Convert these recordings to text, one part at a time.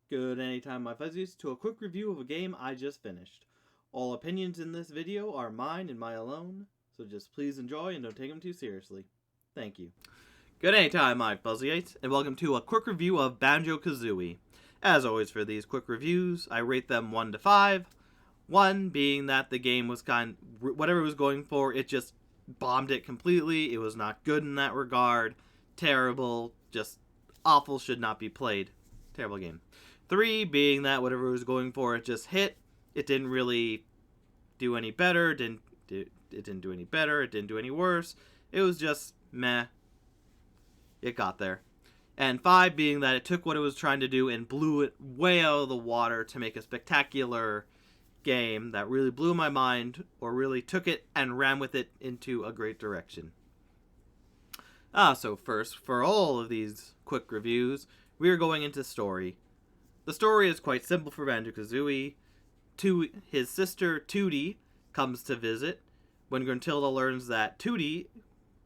Good anytime, my fuzzies, to a quick review of a game I just finished. All opinions in this video are mine and mine alone, so just please enjoy and don't take them too seriously. Thank you. Good anytime, my fuzzyites, and welcome to a quick review of Banjo-Kazooie. As always for these quick reviews, I rate them 1 to 5. 1 being that the game was whatever it was going for, it just bombed it completely. It was not good in that regard. Terrible, just awful, should not be played. Terrible game. 3 being that whatever it was going for, it just hit. It didn't really do any better. It didn't do any better. It didn't do any worse. It was just meh. It got there. And 5 being that it took what it was trying to do and blew it way out of the water to make a spectacular game that really blew my mind, or really took it and ran with it into a great direction. So first, for all of these quick reviews, we are going into story. The story is quite simple for Banjo-Kazooie. His sister, Tootie, comes to visit when Gruntilda learns that Tootie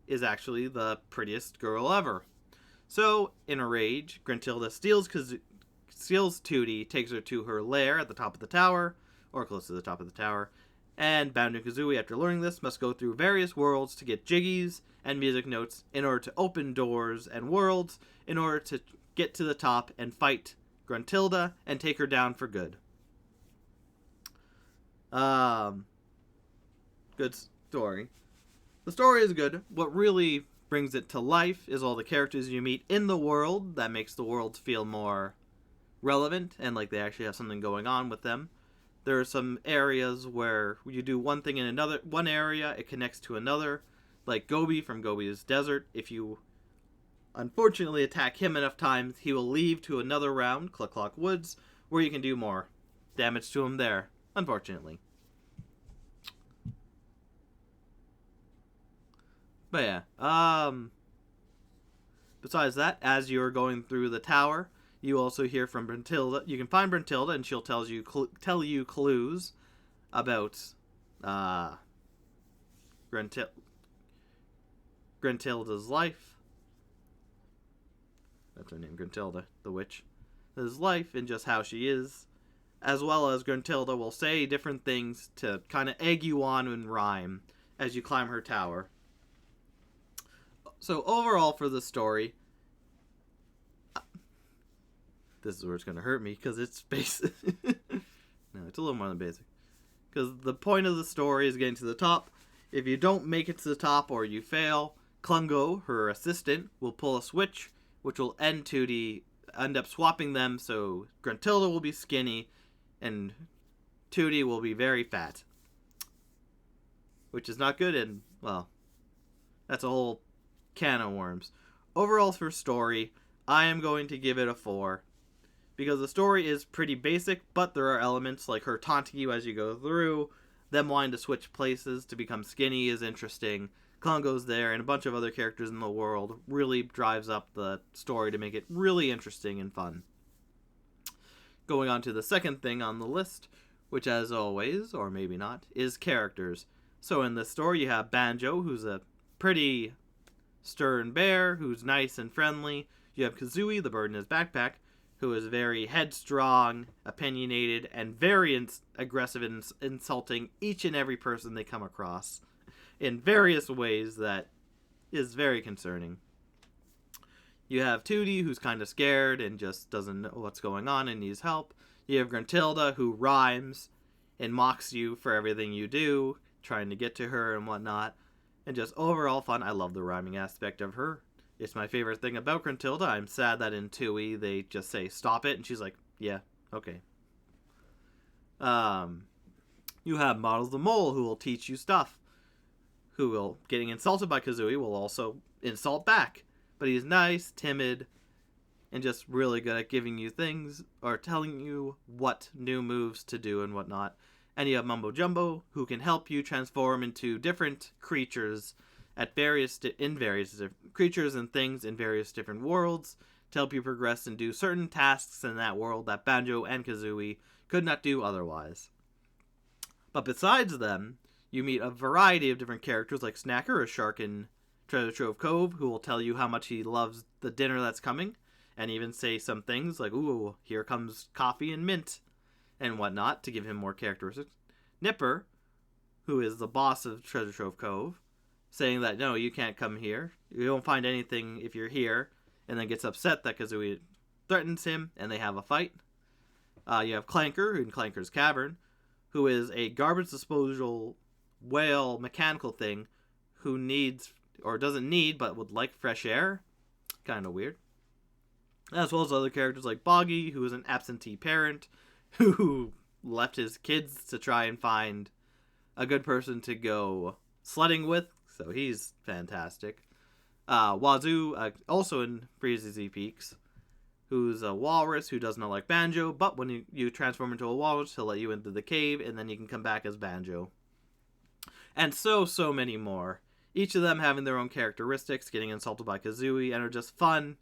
is actually the prettiest girl ever. So, in a rage, Gruntilda steals Tootie, takes her to her lair at the top of the tower, or close to the top of the tower, and Banjo-Kazooie, after learning this, must go through various worlds to get jiggies and music notes in order to open doors and worlds in order to get to the top and fight Gruntilda and take her down for good. Good story. The story is good. What really brings it to life is all the characters you meet in the world. That makes the worlds feel more relevant and like they actually have something going on with them. There are some areas where you do one thing in one area, it connects to another. Like Gobi from Gobi's Desert. If you unfortunately attack him enough times, he will leave to another round, Cluck Clock Woods, where you can do more damage to him there, unfortunately. But yeah, besides that, as you're going through the tower, you also hear from Bruntilda. You can find Bruntilda, and she'll tell you clues about Gruntilda's life. That's her name, Gruntilda, the witch. His life and just how she is, as well as Gruntilda will say different things to kind of egg you on in rhyme as you climb her tower. So overall for the story, this is where it's going to hurt me because it's basic. No, it's a little more than basic. Because the point of the story is getting to the top. If you don't make it to the top or you fail, Klungo, her assistant, will pull a switch, which will end up swapping them, so Gruntilda will be skinny, and Tootie will be very fat. Which is not good, and, well, that's a whole can of worms. Overall for story, I am going to give it a 4. Because the story is pretty basic, but there are elements like her taunting you as you go through, them wanting to switch places to become skinny is interesting, Klungo's there, and a bunch of other characters in the world really drives up the story to make it really interesting and fun. Going on to the second thing on the list, which as always, or maybe not, is characters. So in this story you have Banjo, who's a pretty stern bear, who's nice and friendly. You have Kazooie, the bird in his backpack, who is very headstrong, opinionated, and very aggressive and insulting each and every person they come across in various ways that is very concerning. You have Tootie, who's kind of scared and just doesn't know what's going on and needs help. You have Gruntilda, who rhymes and mocks you for everything you do, trying to get to her and whatnot. And just overall fun. I love the rhyming aspect of her. It's my favorite thing about Gruntilda. I'm sad that in Tooie they just say, stop it, and she's like, yeah, okay. You have Models the Mole, who will teach you stuff. Who will, getting insulted by Kazooie, will also insult back. But he's nice, timid, and just really good at giving you things, or telling you what new moves to do and whatnot. And you have Mumbo Jumbo, who can help you transform into different creatures creatures and things in various different worlds to help you progress and do certain tasks in that world that Banjo and Kazooie could not do otherwise. But besides them, you meet a variety of different characters like Snacker, a shark in Treasure Trove Cove, who will tell you how much he loves the dinner that's coming, and even say some things like, ooh, here comes coffee and mint, and whatnot, to give him more characteristics. Nipper, who is the boss of Treasure Trove Cove, saying that, no, you can't come here. You don't find anything if you're here, and then gets upset that Kazooie threatens him, and they have a fight. You have Clanker, in Clanker's Cavern, who is a garbage disposal whale mechanical thing who needs, or doesn't need, but would like fresh air. Kind of weird. As well as other characters like Boggy, who is an absentee parent who left his kids to try and find a good person to go sledding with, so he's fantastic. Wazoo, also in Freezy Peaks, who's a walrus who does not like Banjo, but when you transform into a walrus, he'll let you into the cave, and then you can come back as Banjo. And so many more. Each of them having their own characteristics, getting insulted by Kazooie, and are just fun,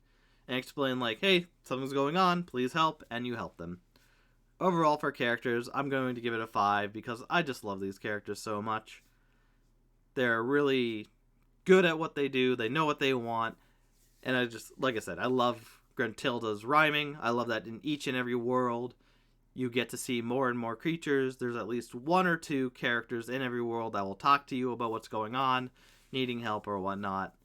and explain like, hey, something's going on, please help, and you help them. Overall, for characters, I'm going to give it a 5, because I just love these characters so much. They're really good at what they do, they know what they want, and I just, like I said, I love Gruntilda's rhyming. I love that in each and every world, you get to see more and more creatures. There's at least one or two characters in every world that will talk to you about what's going on, needing help or whatnot.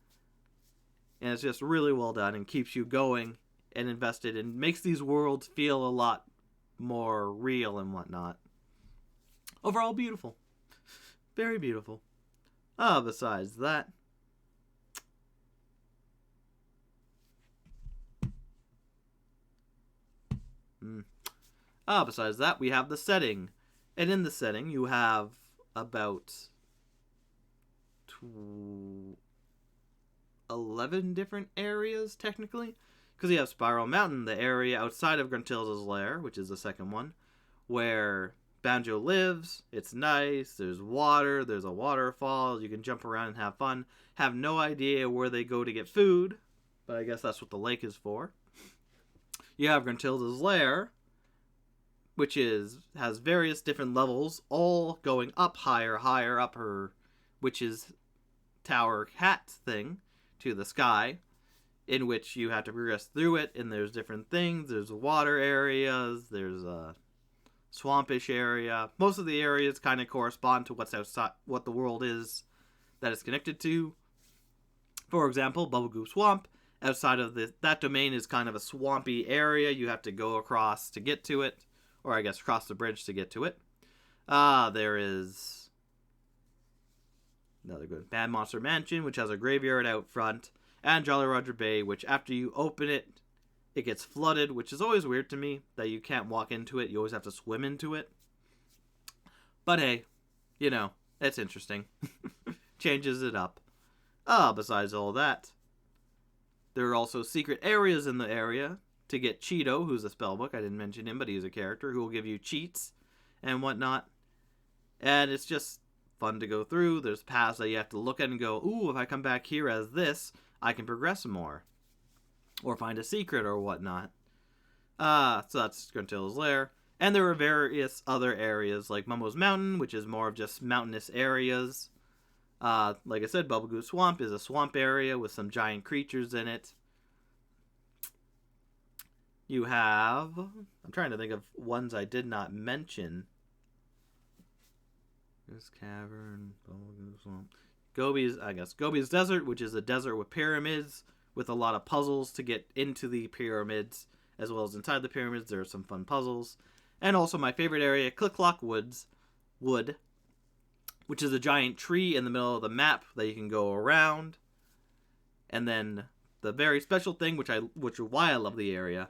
And it's just really well done and keeps you going and invested and makes these worlds feel a lot more real and whatnot. Overall, beautiful. Very beautiful. Besides that, besides that, we have the setting. And in the setting, you have about 11 different areas, technically. Because you have Spiral Mountain, the area outside of Gruntilda's lair, which is the second one, where Banjo lives. It's nice. There's water. There's a waterfall. You can jump around and have fun. Have no idea where they go to get food, but I guess that's what the lake is for. You have Gruntilda's lair, which has various different levels, all going up higher up her witch's tower hat thing to the sky, in which you have to progress through it, and there's different things. There's water areas, there's a swampish area. Most of the areas kind of correspond to what's outside, what the world is that it's connected to. For example, Bubblegoo Swamp, outside of that domain is kind of a swampy area. You have to go across to get to it, or I guess cross the bridge to get to it. There is another good Bad Monster Mansion, which has a graveyard out front, and Jolly Roger Bay, which after you open it, it gets flooded, which is always weird to me, that you can't walk into it. You always have to swim into it. But hey, you know, it's interesting. Changes it up. Besides all that, there are also secret areas in the area to get Cheeto, who's a spellbook. I didn't mention him, but he's a character who will give you cheats and whatnot. And it's just fun to go through. There's paths that you have to look at and go, ooh, if I come back here as this, I can progress more. Or find a secret or whatnot. So that's Gruntilda's lair. And there are various other areas like Mumbo's Mountain, which is more of just mountainous areas. Like I said, Bubblegoo Swamp is a swamp area with some giant creatures in it. You have... I'm trying to think of ones I did not mention. This cavern, Bubblegoo Swamp. Gobi's Desert, which is a desert with pyramids, with a lot of puzzles to get into the pyramids, as well as inside the pyramids. There are some fun puzzles. And also my favorite area, Click Clock Wood, which is a giant tree in the middle of the map that you can go around. And then the very special thing, which is why I love the area,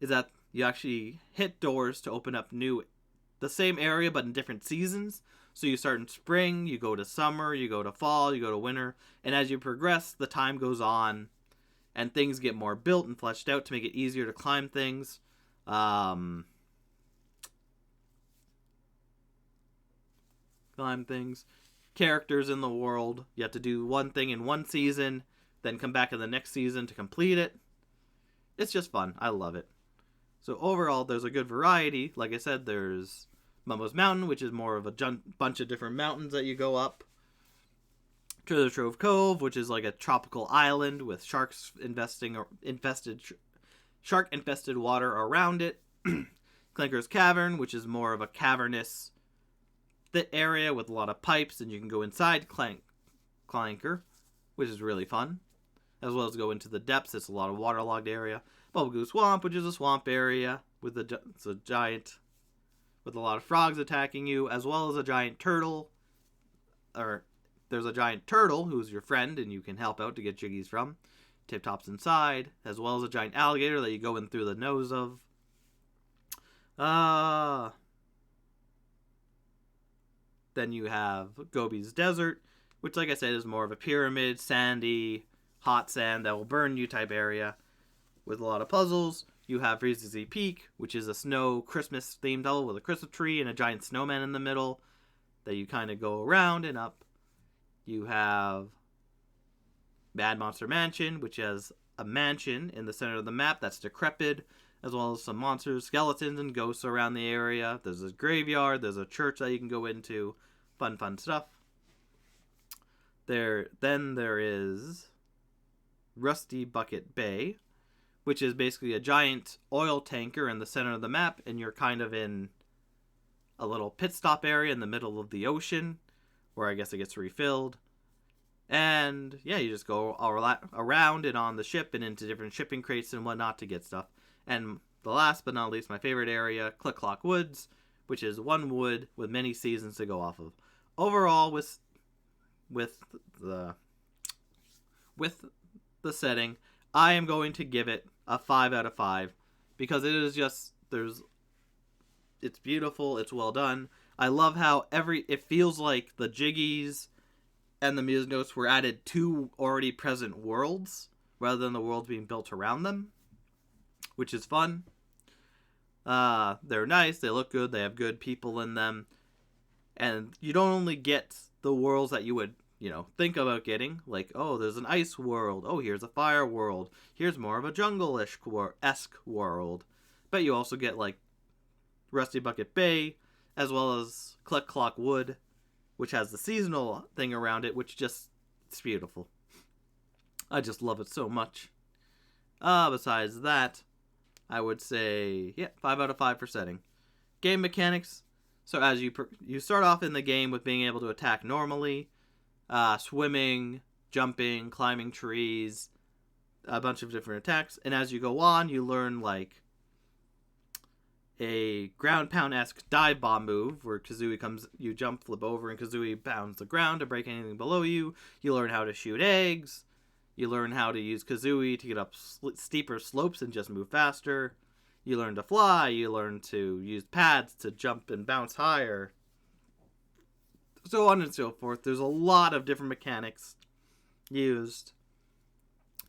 is that you actually hit doors to open up the same area but in different seasons. So you start in spring, you go to summer, you go to fall, you go to winter, and as you progress, the time goes on, and things get more built and fleshed out to make it easier to climb things. Characters in the world. You have to do one thing in one season, then come back in the next season to complete it. It's just fun. I love it. So overall, there's a good variety. Like I said, there's Mumbo's Mountain, which is more of a bunch of different mountains that you go up. Treasure Trove Cove, which is like a tropical island with sharks infested shark-infested water around it. Clinker's Cavern, which is more of a cavernous area with a lot of pipes, and you can go inside Clinker, which is really fun, as well as go into the depths. It's a lot of waterlogged area. Bubblegoo Swamp, which is a swamp area with it's a giant with a lot of frogs attacking you, as well as a giant turtle. Or there's a giant turtle who's your friend, and you can help out to get jiggies from. Tip Top's inside, as well as a giant alligator that you go in through the nose of. Then you have Gobi's Desert, which, like I said, is more of a pyramid, sandy, hot sand that will burn you type area with a lot of puzzles. You have Freeze's Peak, which is a snow Christmas themed level with a Christmas tree and a giant snowman in the middle that you kind of go around and up. You have Mad Monster Mansion, which has a mansion in the center of the map that's decrepit, as well as some monsters, skeletons, and ghosts around the area. There's a graveyard, there's a church that you can go into. Fun stuff. Then there is Rusty Bucket Bay, which is basically a giant oil tanker in the center of the map, and you're kind of in a little pit stop area in the middle of the ocean, where I guess it gets refilled. And yeah, you just go around and on the ship and into different shipping crates and whatnot to get stuff. And the last but not least, my favorite area, Click Clock Woods, which is one wood with many seasons to go off of. Overall, with the setting, I am going to give it a 5 out of 5 because it is just it's beautiful, it's well done. I love how it feels like the jiggies and the music notes were added to already present worlds rather than the worlds being built around them, which is fun. They're nice, they look good, they have good people in them, and you don't only get the worlds that you would, think about getting, like, oh, there's an ice world, oh, here's a fire world, here's more of a jungle-esque world, but you also get, like, Rusty Bucket Bay, as well as Click Clock Wood, which has the seasonal thing around it, which it's beautiful. I just love it so much. Besides that, I would say, 5 out of 5 for setting. Game mechanics. So as you start off in the game with being able to attack normally, swimming, jumping, climbing trees, a bunch of different attacks. And as you go on, you learn like a ground pound-esque dive bomb move where Kazooie you jump, flip over, and Kazooie pounds the ground to break anything below you. You learn how to shoot eggs. You learn how to use Kazooie to get up steeper slopes and just move faster. You learn to fly. You learn to use pads to jump and bounce higher. So on and so forth. There's a lot of different mechanics used.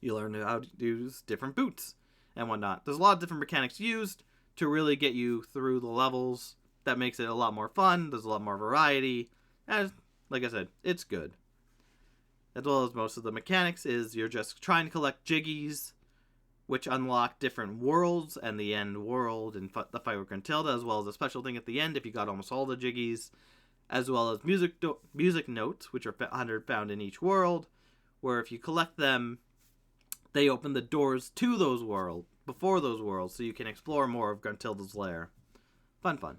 You learn how to use different boots and whatnot. There's a lot of different mechanics used to really get you through the levels. That makes it a lot more fun. There's a lot more variety. And like I said, it's good. As well as most of the mechanics is you're just trying to collect jiggies, which unlock different worlds and the end world and the fight with Gruntilda, as well as a special thing at the end if you got almost all the jiggies, as well as music notes, which are 100 found in each world, where if you collect them, they open the doors to those worlds, before those worlds, so you can explore more of Gruntilda's lair. Fun.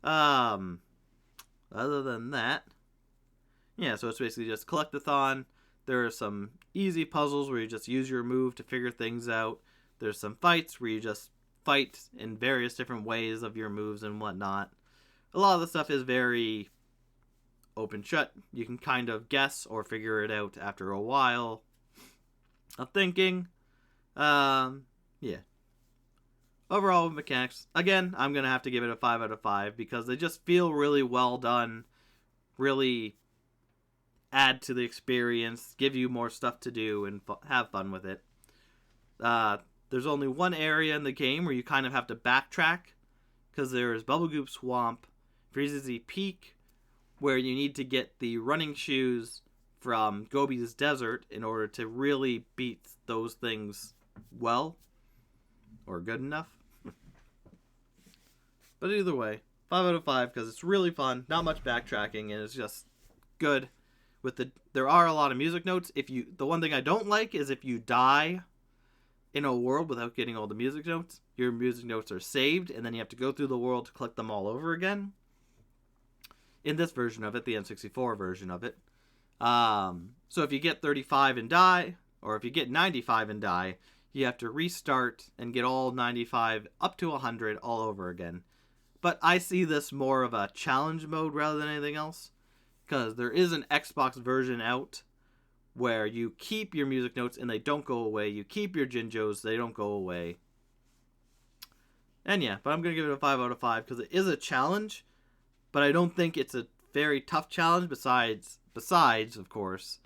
Other than that, so it's basically just collect-a-thon. There are some easy puzzles where you just use your move to figure things out. There's some fights where you just fight in various different ways of your moves and whatnot. A lot of the stuff is very open-shut. You can kind of guess or figure it out after a while of thinking. Overall mechanics, again, I'm going to have to give it a 5 out of 5 because they just feel really well done, really add to the experience, give you more stuff to do, and have fun with it. There's only one area in the game where you kind of have to backtrack because there's Bubblegoop Swamp, Freeze's Peak, where you need to get the running shoes from Gobi's Desert in order to really beat those things well, or good enough. But either way, 5 out of 5 because it's really fun, not much backtracking, and it's just good. There are a lot of music notes. The one thing I don't like is if you die, in a world without getting all the music notes. Your music notes are saved, and then you have to go through the world to collect them all over again. In this version of it, the N64 version of it. So if you get 35 and die, or if you get 95 and die, you have to restart and get all 95 up to 100 all over again. But I see this more of a challenge mode rather than anything else, because there is an Xbox version out where you keep your music notes and they don't go away. You keep your Jinjos, they don't go away. And yeah, but I'm going to give it a 5 out of 5 because it is a challenge, but I don't think it's a very tough challenge besides, of course,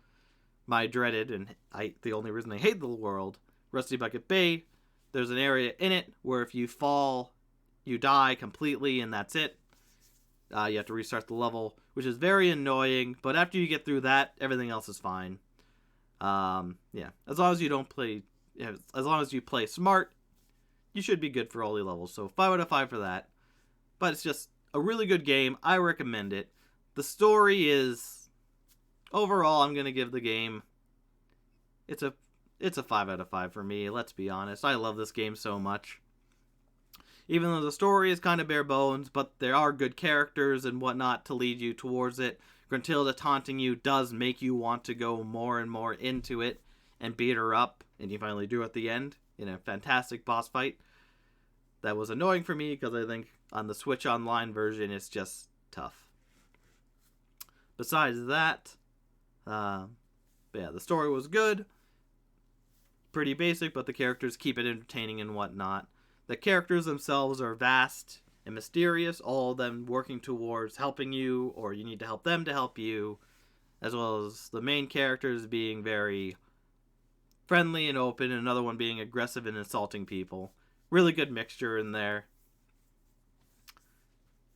my dreaded, and the only reason I hate the world, Rusty Bucket Bay. There's an area in it where if you fall, you die completely and that's it. You have to restart the level, which is very annoying, but after you get through that, everything else is fine. Yeah, as long as you don't play, as long as you play smart, you should be good for all the levels. So 5 out of 5 for that. But it's just a really good game. I recommend it. The story is, overall, I'm gonna give the game. It's a 5 out of 5 for me. Let's be honest. I love this game so much. Even though the story is kind of bare bones, but there are good characters and whatnot to lead you towards it. Gruntilda taunting you does make you want to go more and more into it and beat her up, and you finally do at the end in a fantastic boss fight. That was annoying for me because I think on the Switch Online version it's just tough. Besides that, yeah, the story was good. Pretty basic, but the characters keep it entertaining and whatnot. The characters themselves are vast and mysterious, all of them working towards helping you, or you need to help them to help you, as well as the main characters being very friendly and open, and another one being aggressive and insulting people. Really good mixture in there.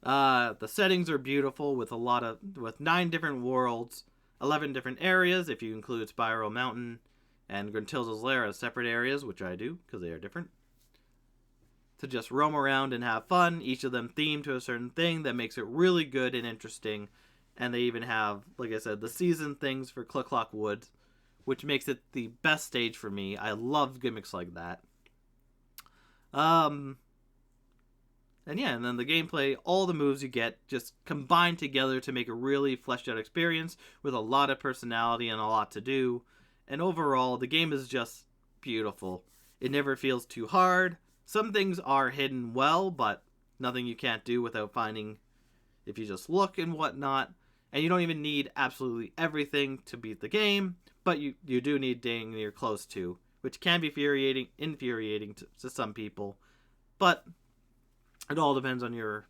The settings are beautiful with with 9 different worlds, 11 different areas if you include Spiral Mountain and Gruntilda's Lair as separate areas, which I do because they are different. To just roam around and have fun, each of them themed to a certain thing that makes it really good and interesting. And they even have, like I said, the season things for Click Clock Woods, which makes it the best stage for me. I love gimmicks like that. And yeah, and then the gameplay, all the moves you get just combined together to make a really fleshed out experience with a lot of personality and a lot to do. And overall, the game is just beautiful. It never feels too hard. Some things are hidden well, but nothing you can't do without finding if you just look and whatnot. And you don't even need absolutely everything to beat the game, but you do need dang near close to, which can be infuriating to some people. But it all depends on your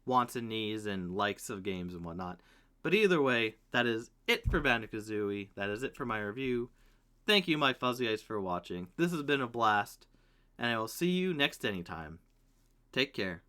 wants and needs and likes of games and whatnot. But either way, that is it for Banjo-Kazooie. That is it for my review. Thank you, my Fuzzy Eyes, for watching. This has been a blast, and I will see you next anytime. Take care.